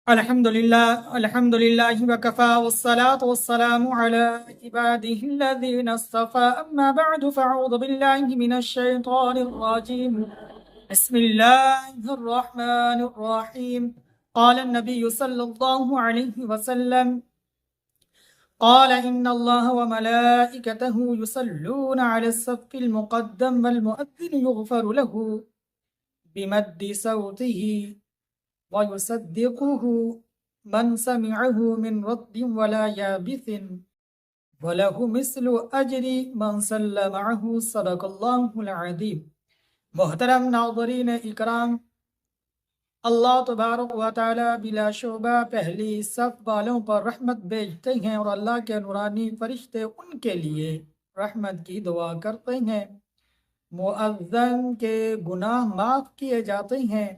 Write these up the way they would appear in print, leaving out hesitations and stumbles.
الحمد لله وكفى والصلاة والسلام على عباده الذين اصطفى أما بعد فأعوذ بالله من الشيطان الرجيم بسم الله الرحمن الرحيم قال النبي صلى الله عليه وسلم قال إن الله وملائكته يصلون على الصف المقدم والمؤذن يغفر له بمد صوته ويصدقه من سمعه من رد ولا يابث وله مثل أجر من صلى معه صدق اللہ العظیم۔ محترم ناظرین اکرام، اللہ تبارک و تعالی بلا شبہ پہلی صف والوں پر رحمت بھیجتے ہیں اور اللہ کے نورانی فرشتے ان کے لیے رحمت کی دعا کرتے ہیں۔ مؤذن کے گناہ معاف کیے جاتے ہیں،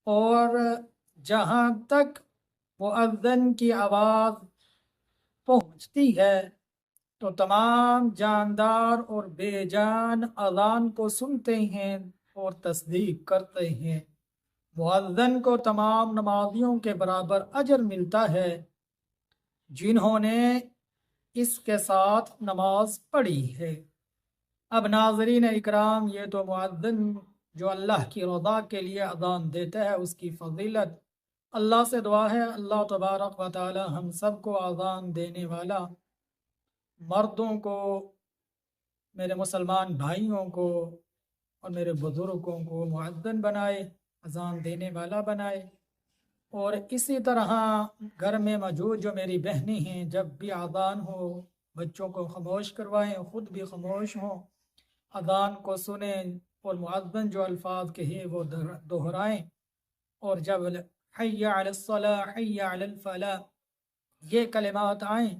اور جہاں تک مؤذن کی آواز پہنچتی ہے تو تمام جاندار اور بے جان اذان کو سنتے ہیں اور تصدیق کرتے ہیں۔ مؤذن کو تمام نمازیوں کے برابر اجر ملتا ہے جنہوں نے اس کے ساتھ نماز پڑھی ہے۔ اب ناظرین اکرام، یہ تو مؤذن جو اللہ کی رضا کے لیے اذان دیتا ہے اس کی فضیلت، اللہ سے دعا ہے اللہ تبارک و تعالی ہم سب کو اذان دینے والا مردوں کو، میرے مسلمان بھائیوں کو اور میرے بزرگوں کو مؤذن بنائے، اذان دینے والا بنائے۔ اور اسی طرح گھر میں موجود جو میری بہنیں ہیں، جب بھی اذان ہو بچوں کو خاموش کروائیں، خود بھی خاموش ہوں، اذان کو سنیں اور مؤذن جو الفاظ کہے وہ دہرائیں، اور جب حی علی الصلاح حی علی الفلاح یہ کلمات آئیں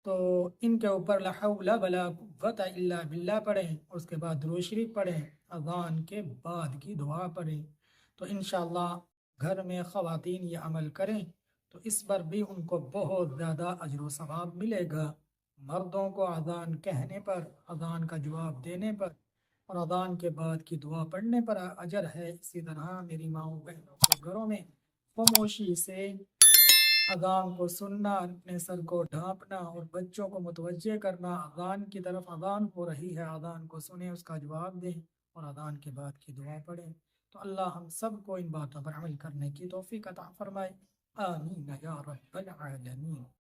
تو ان کے اوپر لا حول ولا قوت الا باللہ پڑھیں، اور اس کے بعد درود شریف پڑھیں، اذان کے بعد کی دعا پڑھیں۔ تو انشاءاللہ گھر میں خواتین یہ عمل کریں تو اس پر بھی ان کو بہت زیادہ اجر و ثواب ملے گا۔ مردوں کو اذان کہنے پر، اذان کا جواب دینے پر اور اذان کے بعد کی دعا پڑھنے پر اجر ہے۔ اسی طرح میری ماؤں بہنوں کے گھروں میں خاموشی سے اذان کو سننا، اپنے سر کو ڈھانپنا اور بچوں کو متوجہ کرنا اذان کی طرف، اذان ہو رہی ہے، اذان کو سنیں، اس کا جواب دیں اور اذان کے بعد کی دعا پڑھیں۔ تو اللہ ہم سب کو ان باتوں پر عمل کرنے کی توفیق عطا فرمائے، آمین یا رب العالمین۔